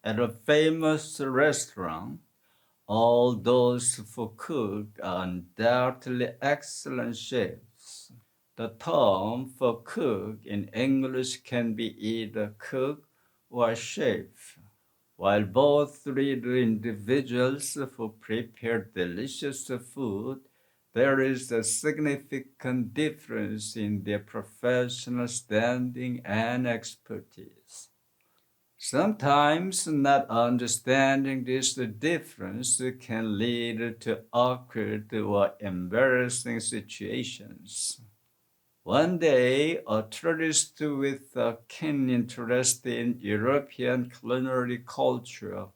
At a famous restaurant, all those who cook are undoubtedly excellent chefs. The term for cook in English can be either cook or chef. While both read individuals who prepare delicious food, there is a significant difference in their professional standing and expertise. Sometimes not understanding this difference can lead to awkward or embarrassing situations. One day, a tourist with a keen interest in European culinary culture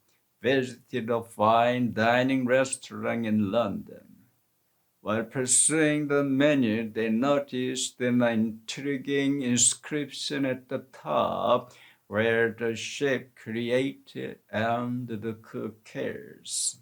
visited a fine dining restaurant in London. While pursuing the menu, they noticed an intriguing inscription at the top where the chef created and the cook cares.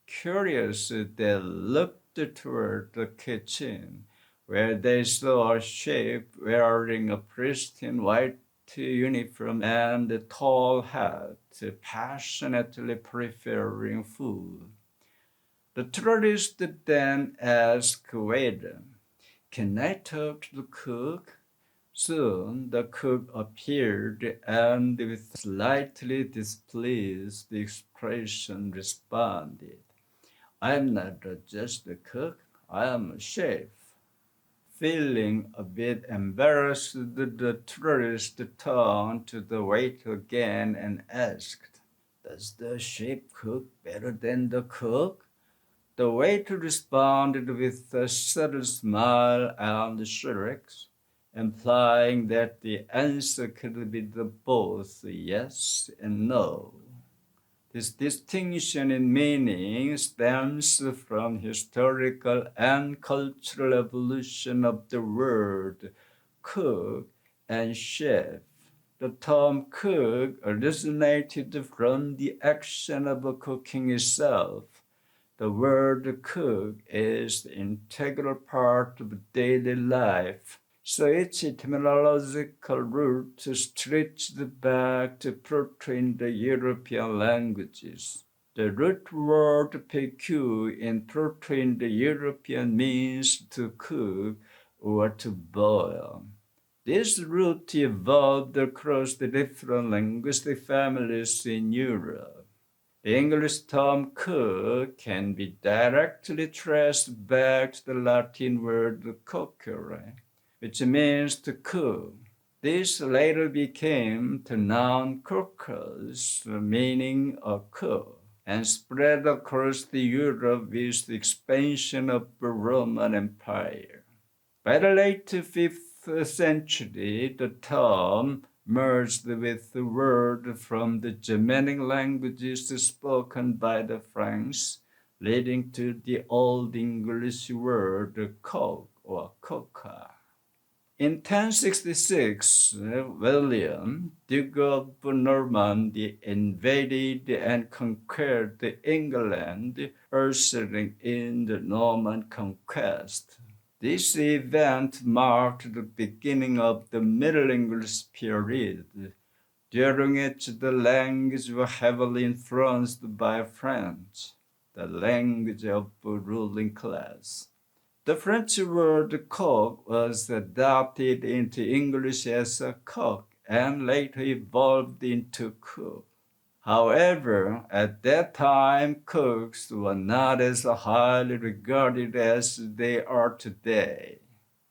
Curious, they looked toward the kitchen, where they saw a chef wearing a pristine white uniform and a tall hat, passionately preparing food. The tourist then asked waiter, "Can I talk to the cook?" Soon the cook appeared and with slightly displeased expression responded, "I'm not just a cook, I am a chef." Feeling a bit embarrassed, the tourist turned to the waiter again and asked, "Does the chef cook better than the cook?" The waiter responded with a subtle smile and shrugs, implying that the answer could be both yes and no. This distinction in meaning stems from historical and cultural evolution of the word cook and chef. The term cook originated from the action of cooking itself. The word cook is the integral part of daily life, so its etymological root stretched back to Proto-Indo-European languages. The root word "pq" in Proto-Indo-European means to cook or to boil. This root evolved across the different linguistic families in Europe. The English term cook can be directly traced back to the Latin word coquere, which means to cook. This later became the noun coctus, meaning a cook, and spread across the Europe with the expansion of the Roman Empire. By the late 5th century, the term merged with the word from the Germanic languages spoken by the Franks, leading to the Old English word cook or coca. In 1066, William, Duke of Normandy, invaded and conquered England, ushering in the Norman Conquest. This event marked the beginning of the Middle English period, during which the language was heavily influenced by French, the language of the ruling class. The French word cook was adopted into English as a cook and later evolved into cook. However, at that time, cooks were not as highly regarded as they are today.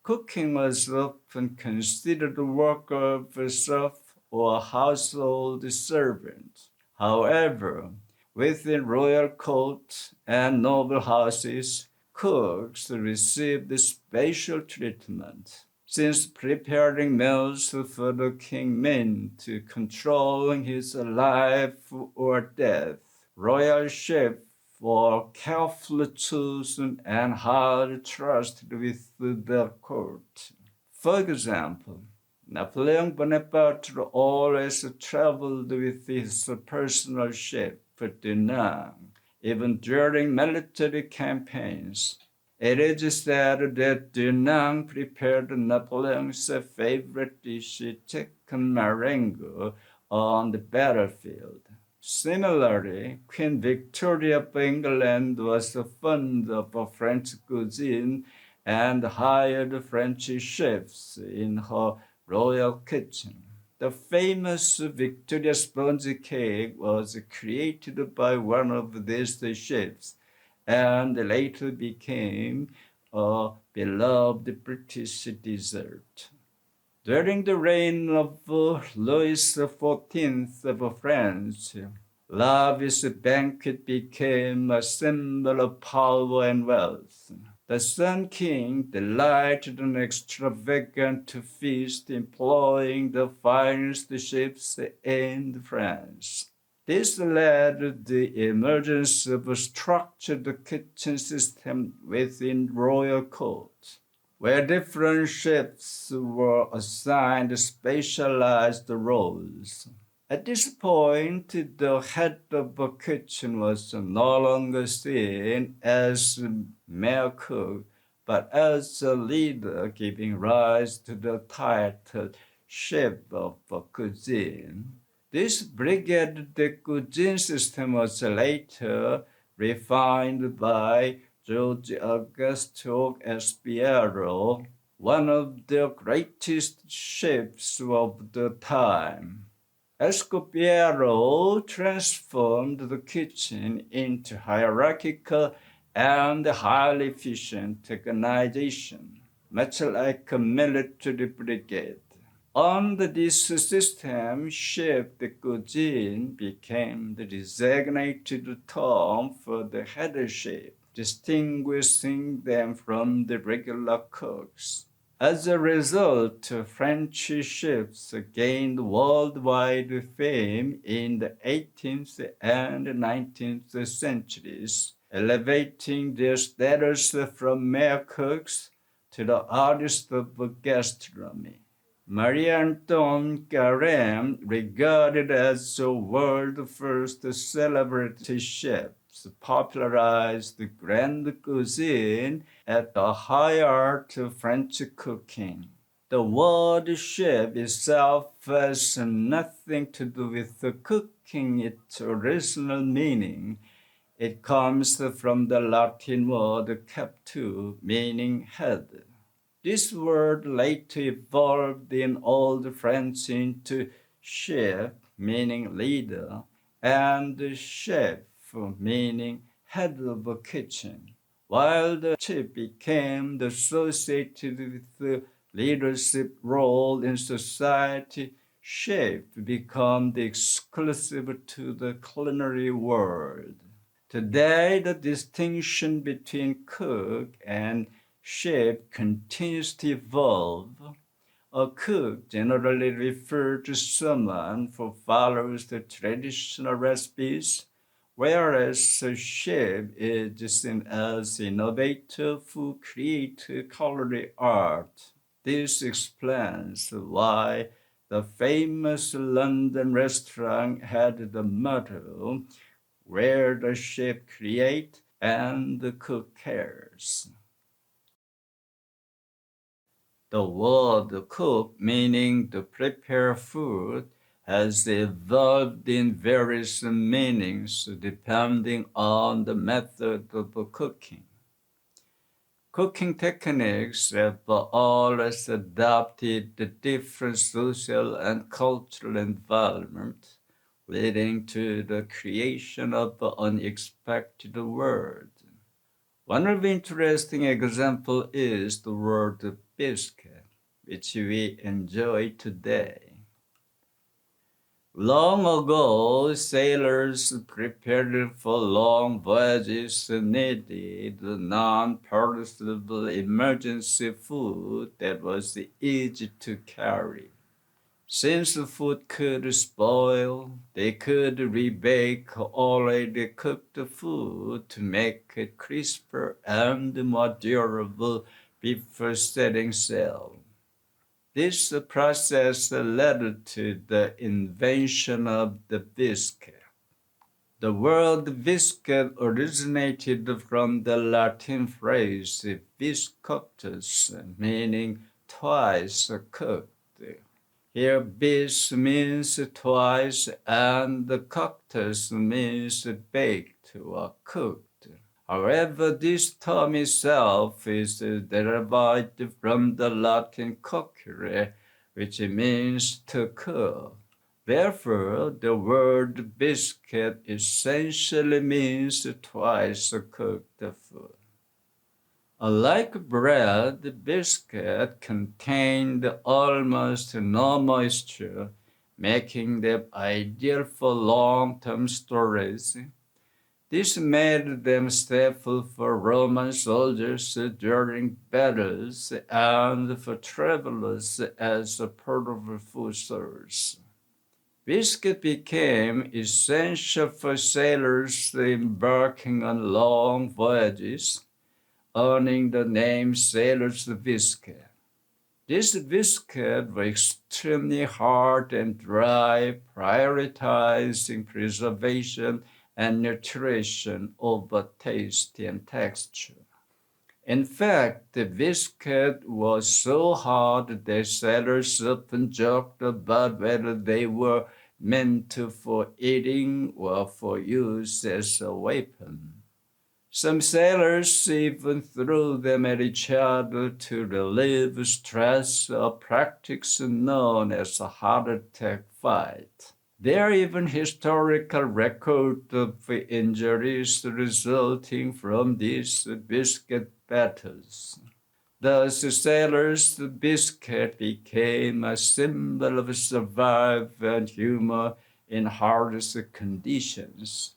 Cooking was often considered the work of a serf or household servant. However, within royal courts and noble houses, cooks received special treatment, since preparing meals for the king meant controlling his life or death. Royal chefs were carefully chosen and highly trusted with the court. For example, Napoleon Bonaparte always traveled with his personal chef, Ferdinand, even during military campaigns. It is said that Dunant prepared Napoleon's favorite dish, chicken meringue, on the battlefield. Similarly, Queen Victoria of England was fond of French cuisine and hired French chefs in her royal kitchen. The famous Victoria sponge cake was created by one of these chefs and later became a beloved British dessert. During the reign of Louis XIV of France, lavish banquet became a symbol of power and wealth. The Sun King delighted in extravagant feast, employing the finest ships in France. This led to the emergence of a structured kitchen system within royal court, where different ships were assigned specialized roles. At this point, the head of a kitchen was no longer seen as mere cook, but as a leader, giving rise to the title chef of cuisine. This brigade de cuisine system was later refined by George Augusto Espiero, one of the greatest chefs of the time. Escopiero transformed the kitchen into hierarchical and highly efficient organization, much like a military brigade. Under this system, chef de cuisine became the designated term for the head chef, distinguishing them from the regular cooks. As a result, French chefs gained worldwide fame in the 18th and 19th centuries, elevating their status from mere cooks to the artists of gastronomy. Marie-Antoine Carême, regarded as the world's first celebrity chef, popularized the grand cuisine at the high art of French cooking. The word chef itself has nothing to do with the cooking its original meaning. It comes from the Latin word captu, meaning head. This word later evolved in Old French into chef, meaning leader, and chef, meaning head of a kitchen. While the chef became associated with the leadership role in society, chef became the exclusive to the culinary world. Today, the distinction between cook and chef continues to evolve. A cook generally refers to someone who follows the traditional recipes, whereas a chef is seen as an innovator who creates culinary art. This explains why the famous London restaurant had the motto, "Where the chef creates and the cook cares." The word cook, meaning to prepare food, has evolved in various meanings depending on the method of cooking. Cooking techniques have always adapted to different social and cultural environments, leading to the creation of unexpected words. One of the interesting examples is the word biscuit, which we enjoy today. Long ago, sailors prepared for long voyages needed non-perishable emergency food that was easy to carry. Since the food could spoil, they could rebake already cooked food to make it crisper and more durable before setting sail. This process led to the invention of the biscuit. The word biscuit originated from the Latin phrase bis coctus, meaning twice cooked. Here bis means twice and the coctus means baked or cooked. However, this term itself is derived from the Latin coquere, which means to cook. Therefore, the word biscuit essentially means twice cooked food. Unlike bread, biscuit contained almost no moisture, making them ideal for long-term storage. This made them staple for Roman soldiers during battles and for travelers as a part of a food source. Biscuit became essential for sailors embarking on long voyages, earning the name sailor's biscuit. This biscuit was extremely hard and dry, prioritizing preservation and nutrition over taste and texture. In fact, the biscuit was so hard that sailors often joked about whether they were meant for eating or for use as a weapon. Some sailors even threw them at each other to relieve stress, a practice known as a heart attack fight. There are even historical records of injuries resulting from these biscuit battles. Thus, sailors' biscuit became a symbol of survival and humor in hardest conditions.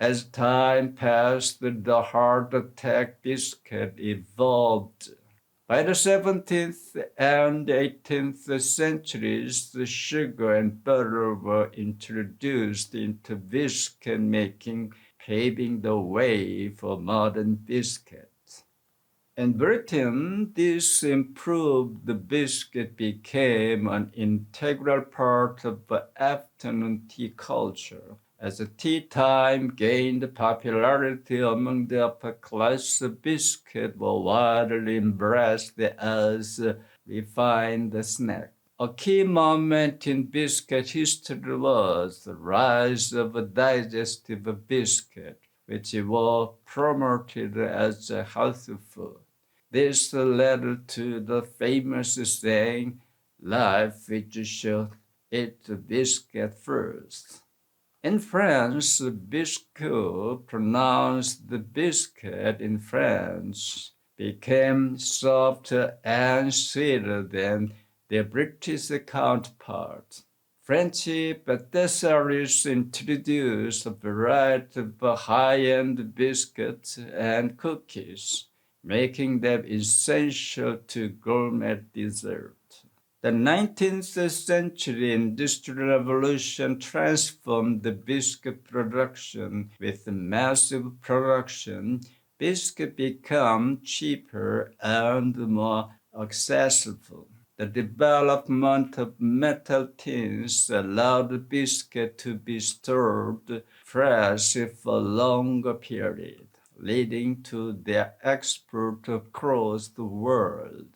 As time passed, the heart attack biscuit evolved. By the 17th and 18th centuries, the sugar and butter were introduced into biscuit making, paving the way for modern biscuits. In Britain, this improved the biscuit became an integral part of afternoon tea culture. As tea time gained popularity among the upper class, biscuits were widely embraced as a refined snack. A key moment in biscuit history was the rise of a digestive biscuit, which was promoted as a healthy food. This led to the famous saying, "Life is short, eat the biscuit first." In France, biscuit, pronounced the biscuit in French, became softer and sweeter than their British counterpart. French patisseries introduced a variety of high-end biscuits and cookies, making them essential to gourmet dessert. The 19th century Industrial Revolution transformed the biscuit production. With massive production, biscuits became cheaper and more accessible. The development of metal tins allowed biscuit to be stored fresh for a longer period, leading to their export across the world.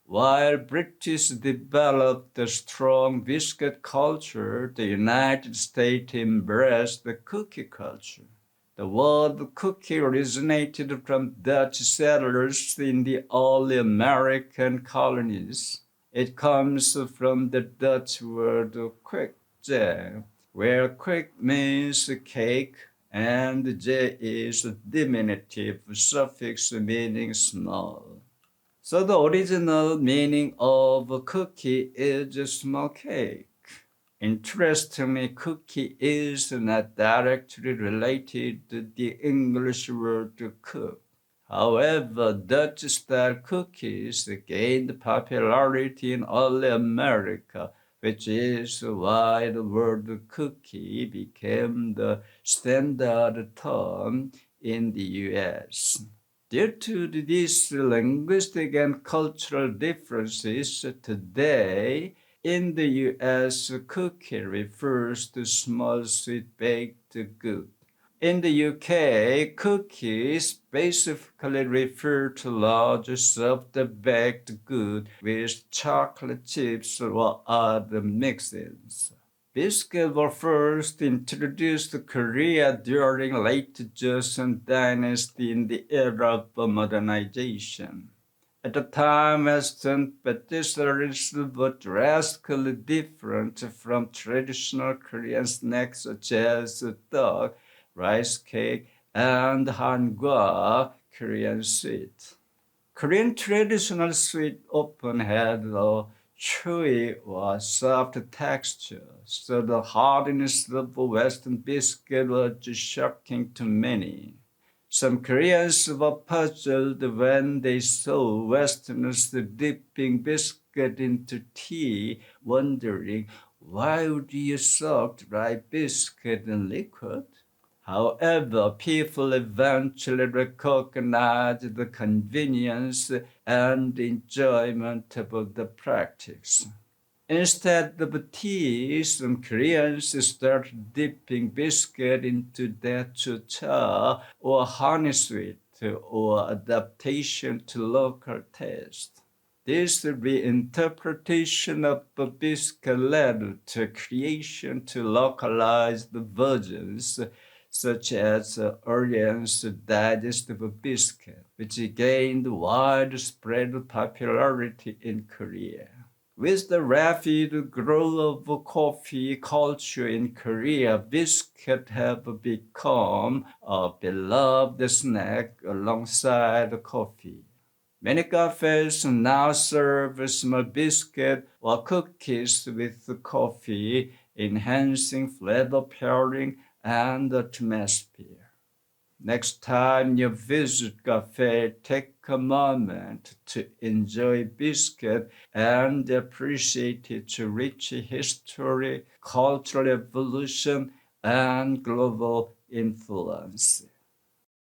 While British developed a strong biscuit culture, the United States embraced the cookie culture. The word cookie originated from Dutch settlers in the early American colonies. It comes from the Dutch word kwekje, where kwek means cake and je is a diminutive suffix meaning small. So the original meaning of cookie is small cake. Interestingly, cookie is not directly related to the English word cook. However, Dutch-style cookies gained popularity in early America, which is why the word cookie became the standard term in the U.S. Due to these linguistic and cultural differences, today in the U.S., cookie refers to small sweet baked good. In the UK, cookies specifically refer to large soft baked goods with chocolate chips or other mixins. Biscuits were first introduced to Korea during late Joseon dynasty in the era of modernization. At the time, Western patisseries were drastically different from traditional Korean snacks such as dog, rice cake, and hangwa, Korean sweet. Korean traditional sweet often had a chewy or soft texture, so the hardness of a Western biscuit was shocking to many. Some Koreans were puzzled when they saw Westerners dipping biscuit into tea, wondering why would you soak dry biscuit in liquid? However, people eventually recognized the convenience and enjoyment of the practice. Instead of tea, some Koreans started dipping biscuit into daechucha or honey sweet or adaptation to local taste. This reinterpretation of the biscuit led to creation to localized versions such as Orion's digestible biscuit, which gained widespread popularity in Korea. With the rapid growth of coffee culture in Korea, biscuits have become a beloved snack alongside coffee. Many cafes now serve small biscuits or cookies with coffee, enhancing flavor pairing and atmosphere. Next time you visit Café, take a moment to enjoy Biscuit and appreciate its rich history, cultural evolution, and global influence.